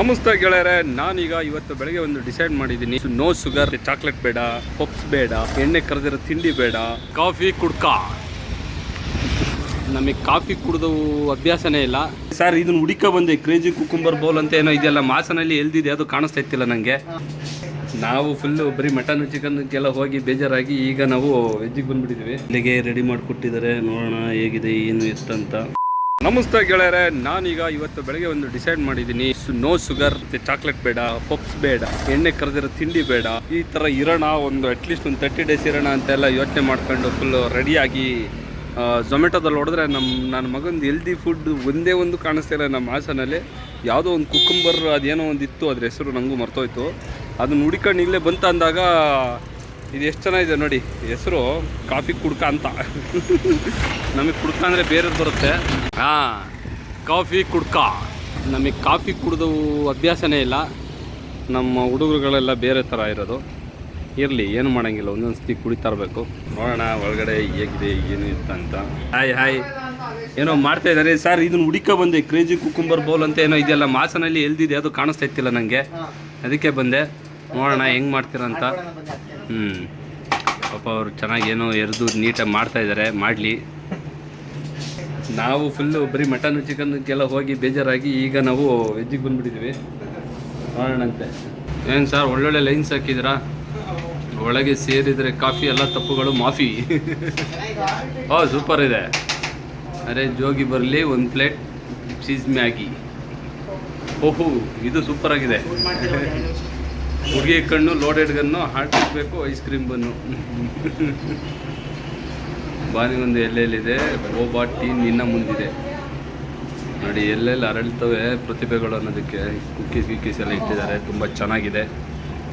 ನಮಸ್ತೆ ಗೆಳೆಯರೆ, ನಾನೀಗ ಇವತ್ತು ಬೆಳಗ್ಗೆ ಒಂದು ಡಿಸೈಡ್ ಮಾಡಿದ್ದೀನಿ. ನೋ ಶುಗರ್, ಚಾಕ್ಲೇಟ್ ಬೇಡ, ಪಪ್ಸ್ ಬೇಡ, ಎಣ್ಣೆ ಕರೆದಿರೋ ತಿಂಡಿ ಬೇಡ, ಕಾಫಿ ಕುಡ್ಕ. ನಮಗೆ ಕಾಫಿ ಕುಡಿದು ಅಭ್ಯಾಸನೇ ಇಲ್ಲ ಸರ್. ಇದನ್ನ ಹುಡುಕ ಬಂದೆ, ಕ್ರೇಜಿ ಕುಕುಂಬರ್ ಬೌಲ್ ಅಂತ ಏನೋ ಇದೆಲ್ಲ ಮಾಸನಲ್ಲಿ ಎಲ್ದಿದೆ, ಅದು ಕಾಣಿಸ್ತಾ ಇತ್ತಿಲ್ಲ ನನಗೆ. ನಾವು ಫುಲ್ಲು ಬರೀ ಮಟನ್ ಚಿಕನ್ಗೆಲ್ಲ ಹೋಗಿ ಬೇಜಾರಾಗಿ ಈಗ ನಾವು ವೆಜ್ಜಿಗೆ ಬಂದುಬಿಟ್ಟಿದ್ದೀವಿ. ಇಲ್ಲಿಗೆ ರೆಡಿ ಮಾಡಿಕೊಟ್ಟಿದ್ದಾರೆ, ನೋಡೋಣ ಹೇಗಿದೆ ಏನು ಎತ್ತಂತ. ನಮಸ್ತೆ ಗೆಳೆಯರೆ, ನಾನೀಗ ಇವತ್ತು ಬೆಳಗ್ಗೆ ಒಂದು ಡಿಸೈಡ್ ಮಾಡಿದ್ದೀನಿ. ನೋ ಶುಗರ್, ಚಾಕ್ಲೇಟ್ ಬೇಡ, ಪಪ್ಸ್ ಬೇಡ, ಎಣ್ಣೆ ಕರೆದಿರೋ ತಿಂಡಿ ಬೇಡ, ಈ ಥರ ಇರೋಣ ಒಂದು ಅಟ್ಲೀಸ್ಟ್ ಒಂದು 30 ಡೇಸ್ ಇರೋಣ ಅಂತೆಲ್ಲ ಯೋಚನೆ ಮಾಡ್ಕೊಂಡು ಫುಲ್ಲು ರೆಡಿಯಾಗಿ ಝೊಮ್ಯಾಟೋದಲ್ಲಿ ಹೊಡೆದ್ರೆ ನನ್ನ ಮಗಂದು ಹೆಲ್ದಿ ಫುಡ್ ಒಂದೇ ಒಂದು ಕಾಣಿಸ್ತಾ ಇಲ್ಲ ನಮ್ಮ ಹಾಸನಲ್ಲಿ. ಯಾವುದೋ ಒಂದು ಕುಕುಂಬರ್ ಅದೇನೋ ಒಂದು ಇತ್ತು, ಅದ್ರ ಹೆಸರು ನನಗೂ ಮರ್ತೋಯ್ತು. ಅದನ್ನ ಹುಡುಕೊಂಡು ಇಲ್ಲೇ ಬಂತ ಅಂದಾಗ ಇದು ಎಷ್ಟು ಚೆನ್ನಾಗಿದೆ ನೋಡಿ, ಹೆಸರು ಕಾಫಿ ಕುಡ್ಕ ಅಂತ. ನಮಗೆ ಕುಡ್ಕ ಅಂದರೆ ಬೇರೆದು ಬರುತ್ತೆ. ಹಾಂ, ಕಾಫಿ ಕುಡ್ಕ. ನಮಗೆ ಕಾಫಿ ಕುಡಿದು ಅಭ್ಯಾಸನೇ ಇಲ್ಲ. ನಮ್ಮ ಹುಡುಗರುಗಳೆಲ್ಲ ಬೇರೆ ಥರ ಇರೋದು. ಇರಲಿ, ಏನು ಮಾಡೋಂಗಿಲ್ಲ, ಒಂದೊಂದು ಸತಿ ಕುಡಿತಾ ಇರಬೇಕು. ನೋಡೋಣ ಒಳಗಡೆ ಹೇಗಿದೆ ಏನು ಇತ್ತಂತ. ಹಾಯ್ ಏನೋ ಮಾಡ್ತಾ ಇದ್ದಾರೆ ಸರ್. ಇದನ್ನು ಹುಡುಕ ಬಂದೆ, ಕ್ರೇಜಿ ಕುಕುಂಬರ್ ಬೌಲ್ ಅಂತ ಏನೋ ಇದೆಲ್ಲ ಮಾಸನಲ್ಲಿ ಎಲ್ದಿದೆ, ಅದು ಕಾಣಿಸ್ತಾ ಇತ್ತಿಲ್ಲ ನನಗೆ, ಅದಕ್ಕೆ ಬಂದೆ. ನೋಡೋಣ ಹೆಂಗೆ ಮಾಡ್ತೀರಂತ. ಪಾಪ ಅವರು ಚೆನ್ನಾಗಿ ಏನೋ ಎರೆದು ನೀಟಾಗಿ ಮಾಡ್ತಾಯಿದ್ದಾರೆ, ಮಾಡಲಿ. ನಾವು ಫುಲ್ಲು ಬರೀ ಮಟನ್ ಚಿಕನ್ಗೆಲ್ಲ ಹೋಗಿ ಬೇಜಾರಾಗಿ ಈಗ ನಾವು ವೆಜ್ಜಿಗೆ ಬಂದುಬಿಟ್ಟಿದ್ದೀವಿ. ನೋಡೋಣಂತೆ. ಏನು ಸರ್, ಒಳ್ಳೊಳ್ಳೆ ಲೈನ್ಸ್ ಹಾಕಿದ್ದೀರಾ. ಒಳಗೆ ಸೇರಿದರೆ ಕಾಫಿ, ಎಲ್ಲ ತಪ್ಪುಗಳು ಮಾಫಿ. ಸೂಪರ್ ಇದೆ. ಅರೆ ಜೋಗಿ ಬರಲಿ, ಒಂದು ಪ್ಲೇಟ್ ಚೀಸ್ ಮ್ಯಾಗಿ. ಓಹೋ, ಇದು ಸೂಪರಾಗಿದೆ. ಹುಡುಗಿ ಕಣ್ಣು, ಲೋಡೆಡ್ ಗನ್ನು, ಹಾಟ್ ಹಾಕಬೇಕು, ಐಸ್ ಕ್ರೀಮ್ ಬನ್ನು. ಬಾನಿ ಒಂದು ಎಲ್ಲೆಲ್ಲಿದೆ, ಬೋಬಾ ಟೀನ್ ಇನ್ನು ಮುಂದಿದೆ ನೋಡಿ. ಎಲ್ಲೆಲ್ಲಿ ಅರಳ್ತವೆ ಪ್ರತಿಭೆಗಳು ಅನ್ನೋದಕ್ಕೆ ಕುಕ್ಕೀಸ್ ಎಲ್ಲ ಇಟ್ಟಿದ್ದಾರೆ. ತುಂಬ ಚೆನ್ನಾಗಿದೆ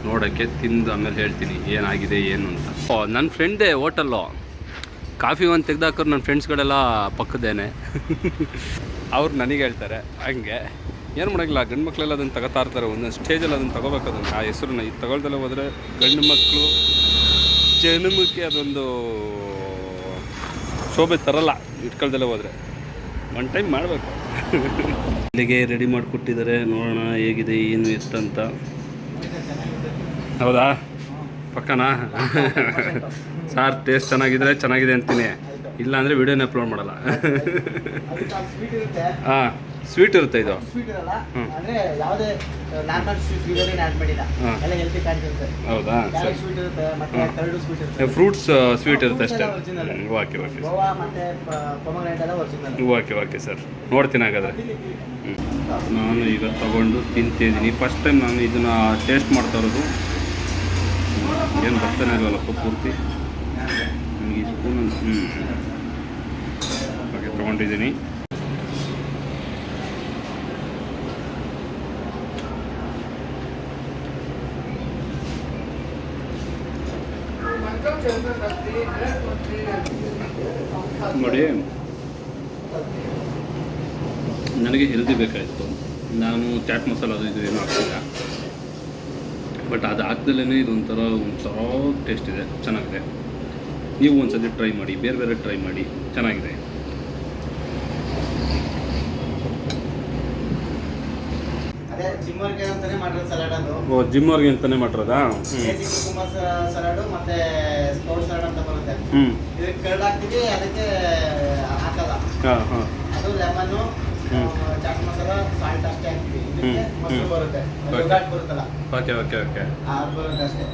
ನೋಡೋಕ್ಕೆ. ತಿಂದು ಆಮೇಲೆ ಹೇಳ್ತೀನಿ ಏನಾಗಿದೆ ಏನು ಅಂತ. ನನ್ನ ಫ್ರೆಂಡೇ ಹೋಟೆಲ್ಲು. ಕಾಫಿ ಒಂದು ತೆಗ್ದಾಕೋರು ನನ್ನ ಫ್ರೆಂಡ್ಸ್ಗಳೆಲ್ಲ ಪಕ್ಕದೇನೆ. ಅವ್ರು ನನಗೆ ಹೇಳ್ತಾರೆ ಹಂಗೆ. ಏನು ಮಾಡೋಂಗಿಲ್ಲ, ಗಂಡು ಮಕ್ಕಳೆಲ್ಲ ಅದನ್ನು ತಗೋತಾ ಇರ್ತಾರೆ. ಒಂದೊಂದು ಸ್ಟೇಜಲ್ಲಿ ಅದನ್ನು ತೊಗೋಬೇಕು. ಅದನ್ನು ಆ ಹೆಸರನ್ನ ಇದು ತಗೊಳ್ದಲ್ಲೇ ಹೋದರೆ ಗಂಡು ಮಕ್ಕಳು ಜನ್ಮಕ್ಕೆ ಅದೊಂದು ಶೋಭೆ ತರಲ್ಲ. ಇಟ್ಕೊಳ್ದಲ್ಲೇ ಹೋದರೆ ಒನ್ ಟೈಮ್ ಮಾಡಬೇಕು. ಇಲ್ಲಿಗೆ ರೆಡಿ ಮಾಡಿಕೊಟ್ಟಿದ್ದಾರೆ, ನೋಡೋಣ ಹೇಗಿದೆ ಏನು ಎತ್ತಂತ. ಹೌದಾ, ಪಕ್ಕನಾ? ಸಾರ್ ಟೇಸ್ಟ್ ಚೆನ್ನಾಗಿದ್ರೆ ಚೆನ್ನಾಗಿದೆ ಅಂತೀನಿ, ಇಲ್ಲ ಅಂದರೆ ವಿಡಿಯೋನ ಅಪ್ಲೋಡ್ ಮಾಡಲ್ಲ. ಹಾಂ, ಸ್ವೀಟ್ ಇರುತ್ತೆ ಇದು. ಹೌದಾ, ಫ್ರೂಟ್ಸ್ ಸ್ವೀಟ್ ಇರುತ್ತೆ ಅಷ್ಟೇ. ಓಕೆ ಸರ್, ನೋಡ್ತೀನಿ ಹಾಗಾದರೆ. ನಾನು ಈಗ ತಗೊಂಡು ತಿಂತಿದ್ದೀನಿ. ಫಸ್ಟ್ ಟೈಮ್ ನಾನು ಇದನ್ನು ಟೇಸ್ಟ್ ಮಾಡ್ತಾ ಇರೋದು. ಏನು ಬರ್ತಾನೆ ಇಲ್ವಲ್ಲಪ್ಪ ಪೂರ್ತಿ ನನಗೆ ಈ ಸ್ಪೂನ್. ಓಕೆ, ತೊಗೊಂಡಿದ್ದೀನಿ. ನೋಡಿ, ನನಗೆ ಹೆಲ್ದಿ ಬೇಕಾಯಿತು. ನಾನು ಚಾಟ್ ಮಸಾಲ ಅದು ಇದು ಏನೂ ಹಾಕ್ತಿಲ್ಲ, ಬಟ್ ಅದು ಹಾಕ್ದಲೇ ಇದೊಂಥರ ಟೇಸ್ಟ್ ಇದೆ, ಚೆನ್ನಾಗಿದೆ. ನೀವು ಒಂದ್ಸತಿ ಟ್ರೈ ಮಾಡಿ, ಬೇರೆ ಟ್ರೈ ಮಾಡಿ, ಚೆನ್ನಾಗಿದೆ. ಜಿಮ್ಮರ್ಗೆ ಅಂತಾನೆ ಮಾಡಿರೋದು ಸಲಾಡ್ ಅದು. ಜಿಮ್ಮರ್ಗೆ ಅಂತಾನೆ ಮಾಡಿರೋದಾ? ಸಲಾಡು ಮತ್ತೆ ಸ್ಪೌಟ್ ಸಲಾಡ್ ಅಂತ ಬರುತ್ತೆ. ಇದಕ್ಕೆ ಕರ್ಡ್ ಹಾಕ್ತೀವಿ, ಅದಕ್ಕೆ ಹಾಕಲ್ಲ. ಅದು ಲೆಮನ್ನು, ಚಾಟ್ ಮಸಾಲ, ಸಾಲ್ಟ್ ಅಷ್ಟೇ ಹಾಕ್ತೀವಿ. ಇದಕ್ಕೆ ಮೊಸರು ಬರುತ್ತೆ, ಬರುತ್ತಲ್ಲ. ಓಕೆ ಅದು ಬರುತ್ತೆ ಅಷ್ಟೇ.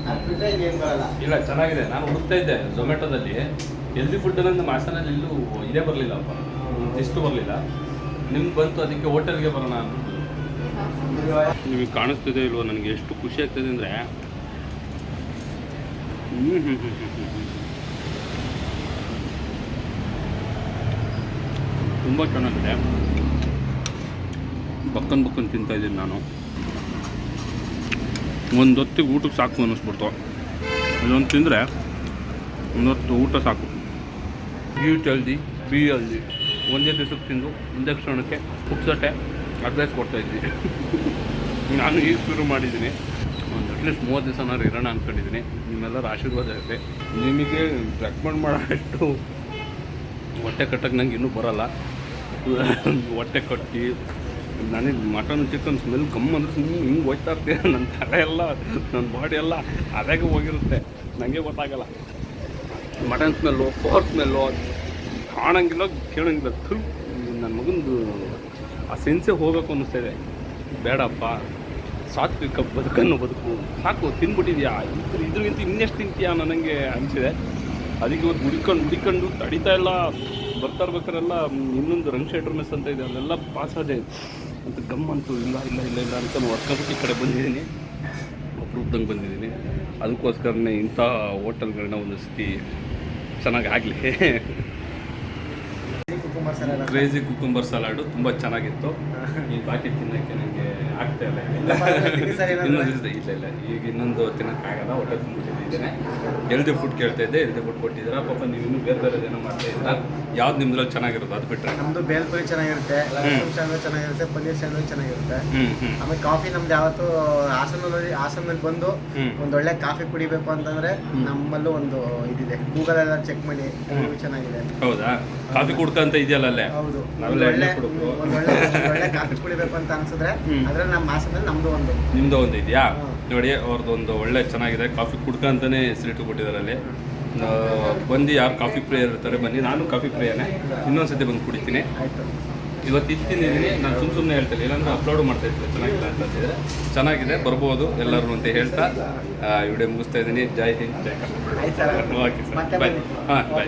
ಅದು ಬಿಟ್ಟರೆ ಇನ್ನೇನು ಬರಲ್ಲ. ಇಲ್ಲ, ಚೆನ್ನಾಗಿದೆ. ನಾನು ಹುಡುಕ್ತಾ ಇದ್ದೆ ಝೊಮ್ಯಾಟೋದಲ್ಲಿ ಹೆಲ್ದಿ ಫುಡ್ ಅನ್ನೋದು ಮಾಸನಲ್ಲಿ ಎಲ್ಲೂ ಇದೇ ಬರಲಿಲ್ಲಪ್ಪ, ಎಷ್ಟು ಬರಲಿಲ್ಲ. ನಿಮ್ಗೆ ಬಂತು, ಅದಕ್ಕೆ ಹೋಟೆಲ್ಗೆ ಬರೋಣ ಅಂತ. ನಿಮಗೆ ಕಾಣಿಸ್ತಿದೆ ಇಲ್ವೋ, ನನಗೆ ಎಷ್ಟು ಖುಷಿ ಆಗ್ತದೆ ಅಂದರೆ, ತುಂಬ ಚೆನ್ನಾಗಿದೆ. ಬಕ್ಕನ್ ತಿಂತಾಯಿದ್ದೀನಿ ನಾನು. ಒಂದು ಹೊತ್ತಿಗೆ ಊಟಕ್ಕೆ ಸಾಕು ಅನ್ನಿಸ್ಬಿಡ್ತು. ಇದೊಂದು ತಿಂದರೆ ಒಂದೊತ್ತು ಊಟ ಸಾಕು. Eat healthy, be healthy. ಒಂದೇ ದಿವಸಕ್ಕೆ ತಿಂದು ಒಂದೇ ಕ್ಷಣಕ್ಕೆ ಪುಕ್ಸಟ್ಟೆ ಅಡ್ವೈಸ್ ಕೊಡ್ತಾಯಿದ್ದೀನಿ. ನಾನು ಈಗ ಶುರು ಮಾಡಿದ್ದೀನಿ. ಒಂದು ಅಟ್ಲೀಸ್ಟ್ 30 ದಿವಸನಾರು ಇರೋಣ ಅಂದ್ಕೊಂಡಿದ್ದೀನಿ. ನಿಮ್ಮೆಲ್ಲರ ಆಶೀರ್ವಾದ ಇರಲಿ. ನಿಮಗೆ ರೆಕಮೆಂಡ್ ಮಾಡೋಷ್ಟು ಹೊಟ್ಟೆ ಕಟ್ಟಕ್ಕೆ ನಂಗೆ ಇನ್ನೂ ಬರೋಲ್ಲ. ಹೊಟ್ಟೆ ಕಟ್ಟಿ ನನಗೆ ಮಟನ್ ಚಿಕನ್ ಸ್ಮೆಲ್ ಕಮ್ಮಿ ಅಂದ್ರೆ ಸುಮ್ಮನೆ ಹಿಂಗೆ ಹೋಗ್ತಾ ಇರ್ತೀನಿ. ನನ್ನ ತಲೆ ಎಲ್ಲ ನನ್ನ ಬಾಡಿ ಎಲ್ಲ ಅದಾಗೆ ಹೋಗಿರುತ್ತೆ, ನನಗೆ ಗೊತ್ತಾಗಲ್ಲ. ಮಟನ್ ಸ್ಮೆಲ್ಲು, ಪೋರ್ಕ್ ಸ್ಮೆಲ್ಲು ಕಾಣಂಗಿಲ್ಲ, ಕೇಳೋಂಗಿಲ್ಲ. ನನ್ನ ಮಗಂದು ಆ ಸೆನ್ಸೇ ಹೋಗಬೇಕು ಅನ್ನಿಸ್ತಾಯಿದೆ. ಬೇಡಪ್ಪ, ಸಾತ್ವಿಕ ಬದುಕನ್ನು ಬದುಕು, ಸಾಕು, ತಿನ್ಬಿಟ್ಟಿದ್ಯಾ, ಇದ್ರಿಗಿಂತ ಇನ್ನೆಷ್ಟು ತಿಂತೀಯಾ ನನಗೆ ಅನಿಸಿದೆ. ಅದಕ್ಕೆ ಇವತ್ತು ಹುಡಿಕೊಂಡು ತಡಿತಾ ಇಲ್ಲ. ಬರ್ತಾ ಇರ್ಬೇಕಾರೆಲ್ಲ ಇನ್ನೊಂದು ರಂಗ್ ಶೆಟ್ರ್ ಮೆಸ್ ಅಂತ ಇದೆ, ಅಲ್ಲೆಲ್ಲ ಪಾಸ್ ಆದೆ ಅಂತ ಗಮ್ಮಂತು. ಇಲ್ಲ ಅಂತ ಹೊರ್ಕೊಬಿಟ್ಟು ಈ ಕಡೆ ಬಂದಿದ್ದೀನಿ, ಅಪ್ರೂಪ್ದಂಗೆ ಬಂದಿದ್ದೀನಿ. ಅದಕ್ಕೋಸ್ಕರನೇ ಇಂಥ ಹೋಟೆಲ್ಗಳನ್ನ ಒಂದು ಸತಿ ಚೆನ್ನಾಗಿ ಆಗಲಿ. Cucumber salad, crazy cucumber salad ತುಂಬ ಚೆನ್ನಾಗಿತ್ತು. ಈ ಬಾಕಿ ತಿನ್ನೋಕ್ಕೆ ನನಗೆ ಆಗ್ತಾ ಇಲ್ಲ. ಇಲ್ಲ ಈಗ ಇನ್ನೊಂದು ತಿನ್ನೋಕ್ಕಾಗಲ್ಲ, ಹೊಟ್ಟೆ ತುಂಬಿಟ್ಟಿದ್ದೇನೆ. ಹೆಲ್ದಿ ಫುಡ್ ಕೇಳ್ತಾ ಇದ್ದೆ, ಹೆಲ್ದಿ ಫುಡ್ ಕೊಟ್ಟಿದ್ದೀರಾ. ಪಾಪ ನೀವು ಇನ್ನೂ ಬೇರೆ ಏನೋ ಮಾಡ್ತಾ ಇದ್ದೀರಾ. ಯಾವ್ದು ನಿಮ್ದ್ರಲ್ಲಿ ಚೆನ್ನಾಗಿರುತ್ತೆ ಅದು ಬಿಟ್ಟರೆ? ನಮ್ಮದು ಬೇಲ್ಪುರಿ ಚೆನ್ನಾಗಿರುತ್ತೆ, ಸ್ಯಾಂಡ್ವಿಚ್ ಚೆನ್ನಾಗಿರುತ್ತೆ, ಪನ್ನೀರ್ ಸ್ಯಾಂಡ್ವಿಚ್ ಚೆನ್ನಾಗಿರುತ್ತೆ. ಆಮೇಲೆ ಕಾಫಿ ನಮ್ದು ಯಾವತ್ತು ಹಾಸನಲ್ಲಿ ಬಂದು ಒಂದೊಳ್ಳೆ ಕಾಫಿ ಕುಡಿಬೇಕು ಅಂತಂದ್ರೆ ನಮ್ಮಲ್ಲೂ ಒಂದು ಇದಿದೆ, ಗೂಗಲ್ ಎಲ್ಲ ಚೆಕ್ ಮಾಡಿ, ಚೆನ್ನಾಗಿದೆ. ಹೌದಾ? ಕಾಫಿ ಕುಡ್ಕ ಅಂತ ಇದೆಯಲ್ಲ ಅಲ್ಲೇ? ಹೌದು. ಒಂದೊಳ್ಳೆ ಕಾಫಿ ಕುಡಿಬೇಕು ಅಂತ ಅನ್ಸಿದ್ರೆ ಅದ್ರಲ್ಲಿ ನಮ್ಮ ಹಾಸನಲ್ಲಿ ನಿಮ್ದು ಒಂದು ಇದೆಯಾ ನೋಡಿ. ಅವ್ರದ್ದು ಒಂದು ಒಳ್ಳೆ ಚೆನ್ನಾಗಿದೆ ಕಾಫಿ ಕುಡ್ಕ ಅಂತಾನೆ ಹೆಸರಿಟ್ಟು ಕೊಟ್ಟಿದ್ದಾರೆ ಅಲ್ಲಿ. ಬಂದು ಯಾರು ಕಾಫಿ ಪ್ರಿಯರ್ ಇರ್ತಾರೆ ಬನ್ನಿ, ನಾನು ಕಾಫಿ ಪ್ರಿಯನೇ. ಇನ್ನೊಂದ್ಸತಿ ಬಂದು ಕುಡಿತೀನಿ. ಇವತ್ತು ತಿಂದಿದ್ದೀನಿ, ನಾನು ಸುಮ್ಮನೆ ಹೇಳ್ತೇನೆ, ಇಲ್ಲಾಂದ್ರೆ ಅಪ್ಲೋಡ್ ಮಾಡ್ತಾ ಇರ್ತೀನಿ. ಚೆನ್ನಾಗಿಲ್ಲ ಅಂತಂದಿದ್ರೆ ಚೆನ್ನಾಗಿದೆ, ಬರ್ಬೋದು ಎಲ್ಲರೂ ಅಂತ ಹೇಳ್ತಾ ವಿಡಿಯೋ ಮುಗಿಸ್ತಾ ಇದ್ದೀನಿ. ಜೈ ಹಿಂದ್, ಜೈ ಕರ್ನಾಟಕ. ಓಕೆ ಸರ್, ಬಾಯ್. ಹಾಂ, ಬಾಯ್.